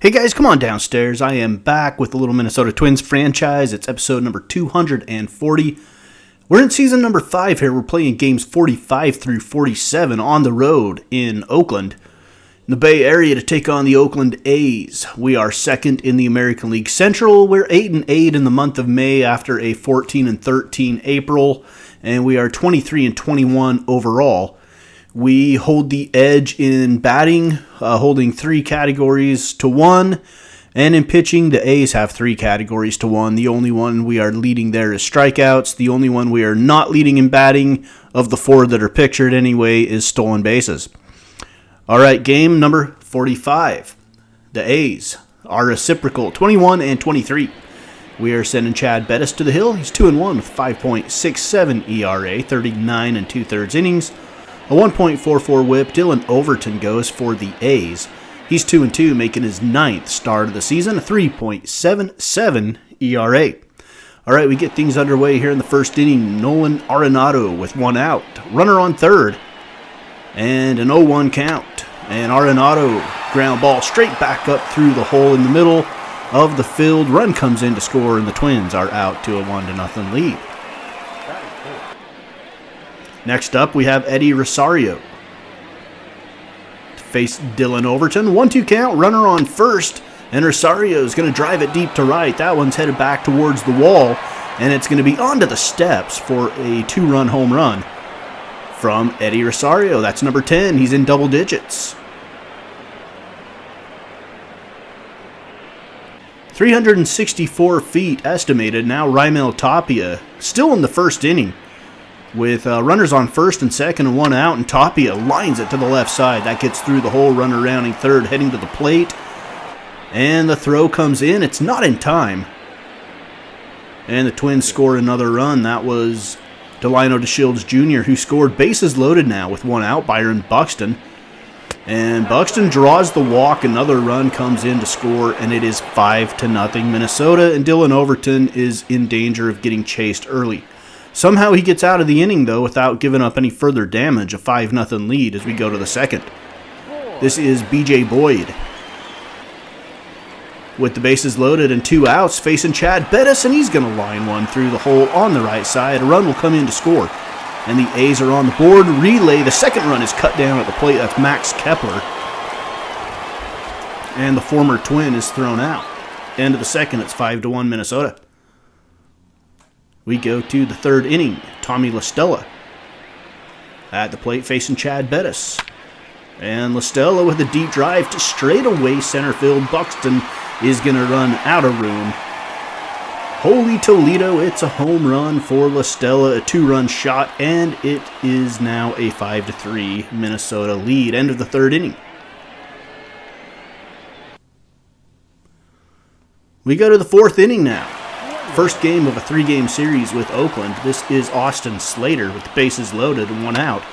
Hey guys, come on downstairs. I am back with the Little Minnesota Twins franchise. It's episode number 240. We're in season number 5 here. We're playing games 45 through 47 on the road in Oakland, in the Bay Area, to take on the Oakland A's. We are second in the American League Central. We're 8-8 in the month of May after a 14-13 April, and we are 23-21 overall. We hold the edge in batting, holding 3 categories to 1. And in pitching, the A's have 3 categories to 1. The only one we are leading there is strikeouts. The only one we are not leading in batting, of the 4 that are pictured anyway, is stolen bases. All right, game number 45. The A's are reciprocal, 21-23. We are sending Chad Bettis to the hill. He's 2-1 with 5.67 ERA, 39 2/3 innings. A 1.44 whip. Dylan Overton goes for the A's. He's 2-2, making his 9th start of the season, a 3.77 ERA. All right, we get things underway here in the first inning. Nolan Arenado with 1 out. Runner on third. And an 0-1 count. And Arenado, ground ball straight back up through the hole in the middle of the field. Run comes in to score, and the Twins are out to a 1-0 lead. Next up, we have Eddie Rosario to face Dylan Overton. 1-2 count, runner on first, and Rosario is going to drive it deep to right. That one's headed back towards the wall, and it's going to be onto the steps for a 2-run home run from Eddie Rosario. That's number 10. He's in double digits. 364 feet estimated. Now Raimel Tapia still in the first inning, with runners on first and second and 1 out, and Tapia lines it to the left side. That gets through the hole, runner rounding third, heading to the plate. And the throw comes in. It's not in time. And the Twins score another run. That was Delino DeShields Jr., who scored. Bases loaded now with 1 out, Byron Buxton. And Buxton draws the walk. Another run comes in to score, and it is 5-0 Minnesota. And Dylan Overton is in danger of getting chased early. Somehow he gets out of the inning, though, without giving up any further damage. A 5-0 lead as we go to the second. This is B.J. Boyd with the bases loaded and 2 outs, facing Chad Bettis, and he's going to line one through the hole on the right side. A run will come in to score, and the A's are on the board. Relay. The second run is cut down at the plate. That's Max Kepler, and the former Twin is thrown out. End of the second. It's 5-1 Minnesota. We go to the third inning. Tommy La Stella at the plate facing Chad Bettis. And La Stella with a deep drive to straightaway center field. Buxton is going to run out of room. Holy Toledo, it's a home run for La Stella, a 2-run shot, and it is now a 5-3 Minnesota lead. End of the third inning. We go to the fourth inning now. First game of a 3-game series with Oakland. This is Austin Slater with the bases loaded and 1 out.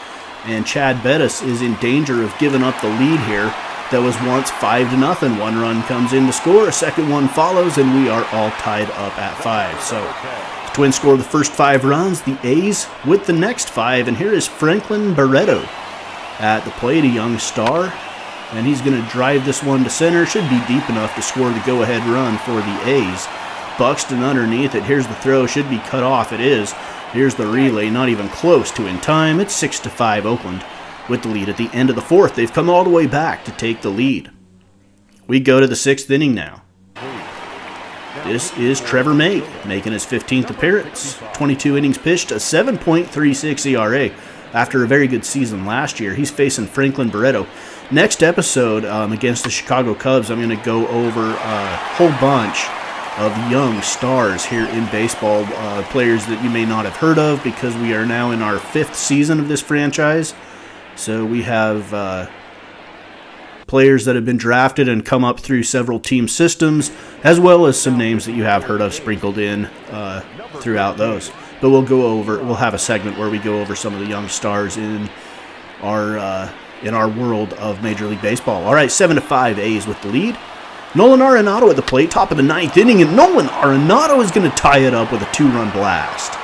And Chad Bettis is in danger of giving up the lead here that was once 5-0. 1 run comes in to score. A second one follows, and we are all tied up at 5. So the Twins score the first 5 runs. The A's with the next 5. And here is Franklin Barreto at the plate, a young star. And he's going to drive this one to center. Should be deep enough to score the go-ahead run for the A's. Buxton underneath it. Here's the throw. Should be cut off. It is. Here's the relay. Not even close to in time. It's 6-5 Oakland with the lead at the end of the fourth. They've come all the way back to take the lead. We go to the 6th inning now. This is Trevor May making his 15th appearance. 22 innings pitched, a 7.36 ERA after a very good season last year. He's facing Franklin Barreto. Next episode against the Chicago Cubs, I'm going to go over a whole bunch of young stars here in baseball, players that you may not have heard of, because we are now in our 5th season of this franchise. So we have players that have been drafted and come up through several team systems, as well as some names that you have heard of sprinkled in throughout those. But we'll have a segment where we go over some of the young stars in our world of Major League Baseball. All right, 7-5 A's with the lead. Nolan Arenado at the plate, top of the 9th inning, and Nolan Arenado is going to tie it up with a 2-run blast.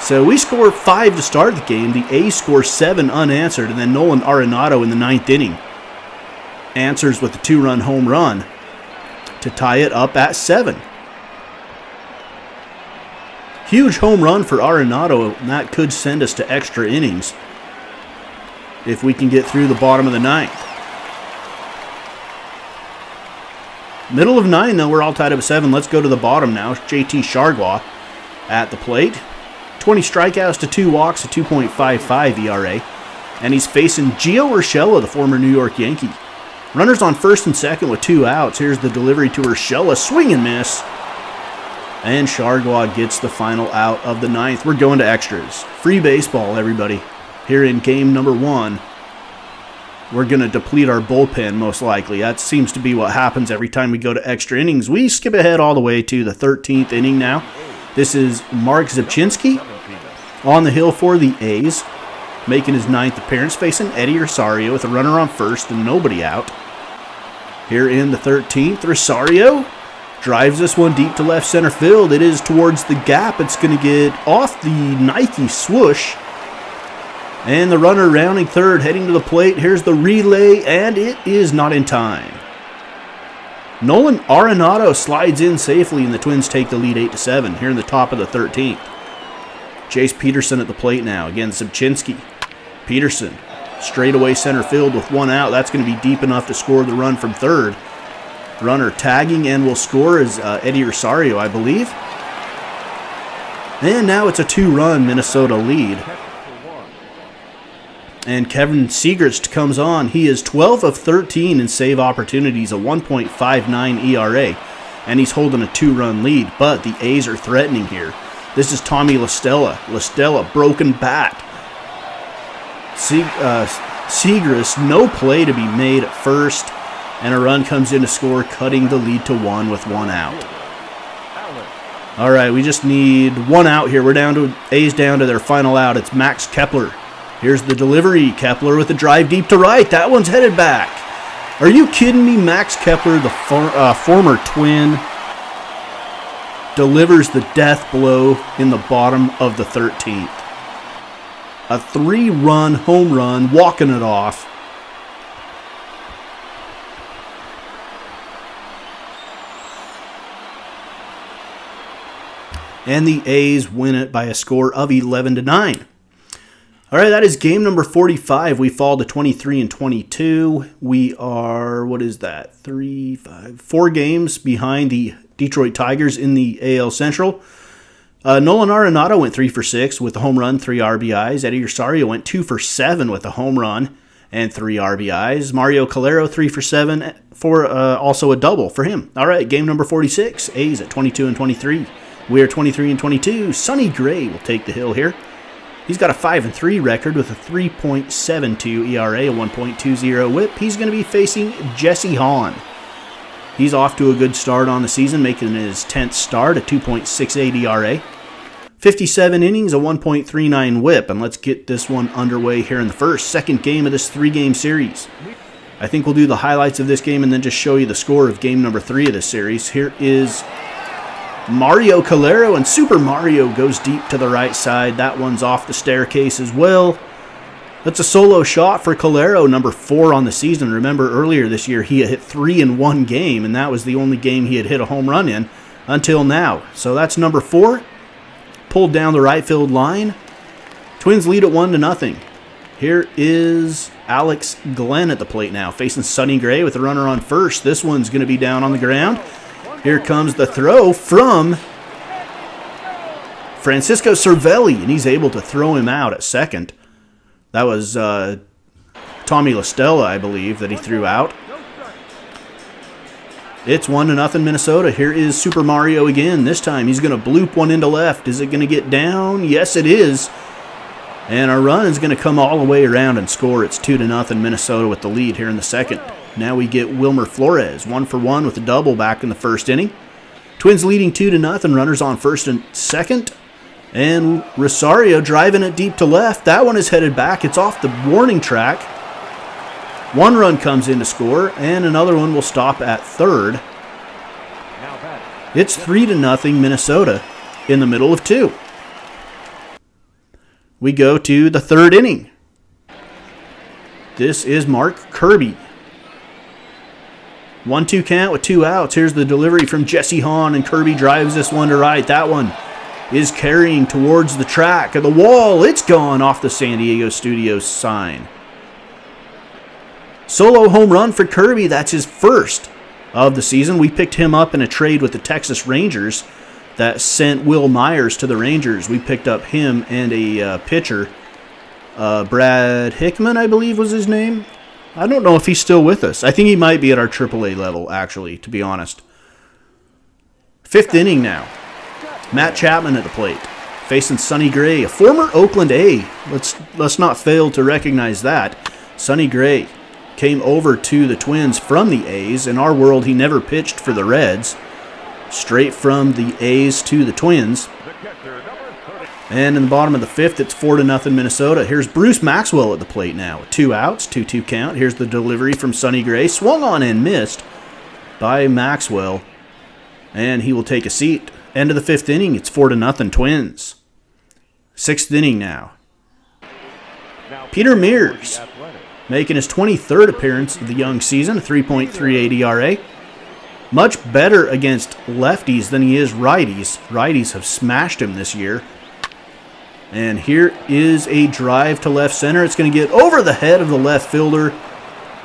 So we score 5 to start the game. The A's score 7 unanswered, and then Nolan Arenado in the 9th inning answers with a 2-run home run to tie it up at 7. Huge home run for Arenado, and that could send us to extra innings if we can get through the bottom of the 9th. Middle of 9, though, we're all tied up at 7. Let's go to the bottom now. JT Chargois at the plate. 20 strikeouts to 2 walks, a 2.55 ERA. And he's facing Gio Urshela, the former New York Yankee. Runners on first and second with 2 outs. Here's the delivery to Urshela. Swing and miss. And Chargois gets the final out of the 9th. We're going to extras. Free baseball, everybody. Here in game number 1. We're going to deplete our bullpen, most likely. That seems to be what happens every time we go to extra innings. We skip ahead all the way to the 13th inning now. This is Mark Zipchinski on the hill for the A's, making his 9th appearance, facing Eddie Rosario with a runner on first and nobody out. Here in the 13th, Rosario drives this one deep to left center field. It is towards the gap. It's going to get off the Nike swoosh. And the runner rounding third, heading to the plate. Here's the relay, and it is not in time. Nolan Arenado slides in safely, and the Twins take the lead 8-7 here in the top of the 13th. Jace Peterson at the plate now. Again, Zipchinski. Peterson, straightaway center field with 1 out. That's going to be deep enough to score the run from third. Runner tagging and will score is Eddie Rosario, I believe. And now it's a 2-run Minnesota lead. And Kevin Siegrist comes on. He is 12 of 13 in save opportunities, a 1.59 ERA. And he's holding a 2-run lead. But the A's are threatening here. This is Tommy La Stella. La Stella, broken bat. Siegrist, no play to be made at first. And a run comes in to score, cutting the lead to 1 with 1 out. All right, we just need 1 out here. We're down to A's down to their final out. It's Max Kepler. Here's the delivery. Kepler with a drive deep to right. That one's headed back. Are you kidding me? Max Kepler, the former Twin, delivers the death blow in the bottom of the 13th. A 3-run home run, walking it off. And the A's win it by a score of 11-9. All right, that is game number 45. We fall to 23-22. We are, 4 games behind the Detroit Tigers in the AL Central. Nolan Arenado went 3 for 6 with a home run, 3 RBIs. Eddie Rosario went 2 for 7 with a home run and 3 RBIs. Mario Calero 3 for 7 for also a double for him. All right, game number 46. A's at 22-23. We are 23-22. Sonny Gray will take the hill here. He's got a 5-3 record with a 3.72 ERA, a 1.20 whip. He's going to be facing Jesse Hahn. He's off to a good start on the season, making his 10th start, a 2.68 ERA. 57 innings, a 1.39 whip. And let's get this one underway here in the second game of this 3-game series. I think we'll do the highlights of this game and then just show you the score of game number 3 of this series. Here is Mario Calero, and Super Mario goes deep to the right side. That one's off the staircase as well. That's a solo shot for Calero, number 4 on the season. Remember, earlier this year, he had hit 3 in one game, and that was the only game he had hit a home run in until now. So that's number 4. Pulled down the right field line. Twins lead at 1-0. Here is Alex Glenn at the plate now, facing Sonny Gray with a runner on first. This one's going to be down on the ground. Here comes the throw from Francisco Cervelli, and he's able to throw him out at second. That was Tommy La Stella, I believe, that he threw out. It's 1-0 Minnesota. Here is Super Mario again. This time he's going to bloop one into left. Is it going to get down? Yes, it is. And our run is going to come all the way around and score. It's 2-0 Minnesota with the lead here in the second. Now we get Wilmer Flores, 1 for 1 with a double back in the first inning. Twins leading 2-0, runners on first and second. And Rosario driving it deep to left. That one is headed back. It's off the warning track. 1 run comes in to score, and another one will stop at third. It's 3-0 Minnesota in the middle of 2. We go to the third inning. This is Mark Kirby. 1-2 count with 2 outs. Here's the delivery from Jesse Hahn, and Kirby drives this one to right. That one is carrying towards the track of the wall. It's gone off the San Diego Studios sign. Solo home run for Kirby. That's his first of the season. We picked him up in a trade with the Texas Rangers that sent Will Myers to the Rangers. We picked up him and a pitcher, Brad Hickman, I believe was his name. I don't know if he's still with us. I think he might be at our AAA level, actually, to be honest. 5th inning now. Matt Chapman at the plate, facing Sonny Gray, a former Oakland A. Let's not fail to recognize that. Sonny Gray came over to the Twins from the A's. In our world, he never pitched for the Reds. Straight from the A's to the Twins. And in the bottom of the 5th, it's 4-0 Minnesota. Here's Bruce Maxwell at the plate now. 2 outs, 2-2 count. Here's the delivery from Sonny Gray. Swung on and missed by Maxwell. And he will take a seat. End of the 5th inning, it's 4-0 Twins. 6th inning now. Peter Mears making his 23rd appearance of the young season, a 3.38 ERA. Much better against lefties than he is righties. Righties have smashed him this year. And here is a drive to left center. It's going to get over the head of the left fielder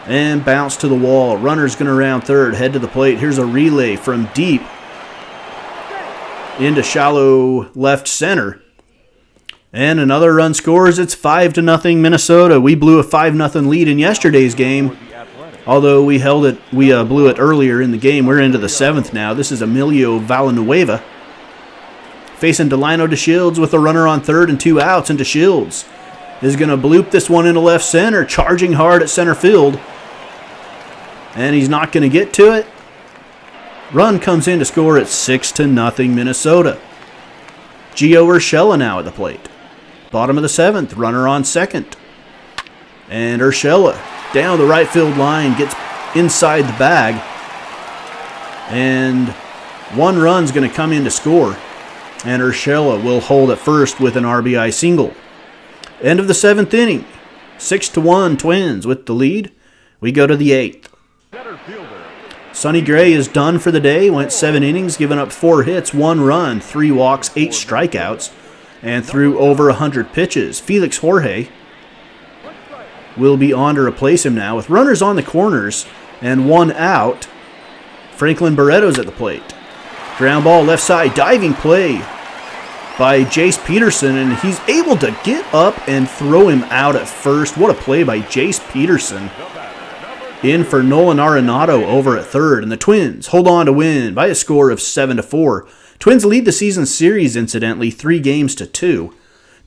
and bounce to the wall. Runner's going to round third, head to the plate. Here's a relay from deep into shallow left center. And another run scores. It's 5-0 Minnesota. We blew a 5-0 lead in yesterday's game. Although we blew it earlier in the game. We're into the 7th now. This is Emilio Villanueva facing Delino DeShields with a runner on third and 2 outs. And DeShields is going to bloop this one into left center, charging hard at center field. And he's not going to get to it. Run comes in to score at 6-0 Minnesota. Gio Urshela now at the plate. Bottom of the 7th, runner on second. And Urshela down the right field line, gets inside the bag. And 1 run's going to come in to score. And Urshela will hold at first with an RBI single. End of the 7th inning. 6-1 Twins with the lead. We go to the 8th. Sonny Gray is done for the day. Went 7 innings, giving up 4 hits, 1 run, 3 walks, 8 strikeouts, and threw over 100 pitches. Felix Jorge will be on to replace him now with runners on the corners and 1 out. Franklin Barreto's at the plate. Ground ball left side, diving play by Jace Peterson, and he's able to get up and throw him out at first. What a play by Jace Peterson. In for Nolan Arenado over at third, and the Twins hold on to win by a score of 7-4. Twins lead the season series, incidentally, 3-2.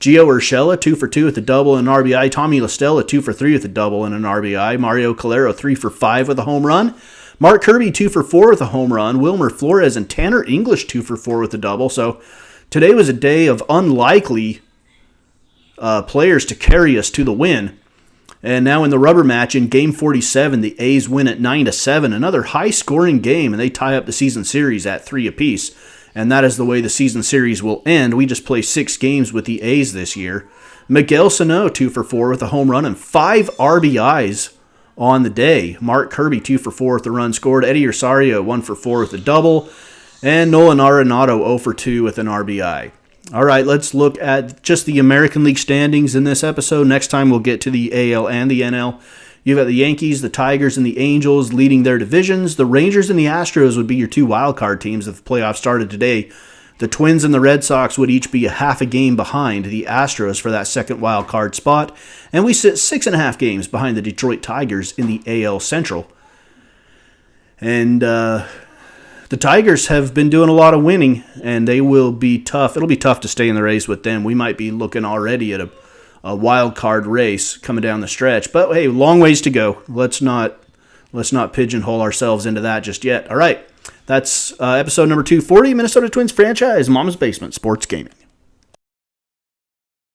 Gio Urshela, 2 for 2 with a double and an RBI. Tommy La Stella, 2 for 3 with a double and an RBI. Mario Calero, 3 for 5 with a home run. Mark Kirby, 2 for 4 with a home run. Wilmer Flores and Tanner English, 2 for 4 with a double. So today was a day of unlikely players to carry us to the win. And now in the rubber match in Game 47, the A's win at 9-7. Another high-scoring game, and they tie up the season series at 3 apiece. And that is the way the season series will end. We just play 6 games with the A's this year. Miguel Sano, 2 for 4 with a home run and 5 RBIs on the day. Mark Kirby, 2 for 4 with a run scored. Eddie Rosario, 1 for 4 with a double. And Nolan Arenado, 0 for 2 with an RBI. All right, let's look at just the American League standings in this episode. Next time we'll get to the AL and the NL. You've got the Yankees, the Tigers, and the Angels leading their divisions. The Rangers and the Astros would be your 2 wildcard teams if the playoffs started today. The Twins and the Red Sox would each be a half a game behind the Astros for that second wildcard spot. And we sit 6.5 games behind the Detroit Tigers in the AL Central. And the Tigers have been doing a lot of winning, and they will be tough. It'll be tough to stay in the race with them. We might be looking already at a wild card race coming down the stretch. But hey, long ways to go. Let's not pigeonhole ourselves into that just yet. All right, that's episode number 240, Minnesota Twins franchise, Mama's Basement Sports Gaming.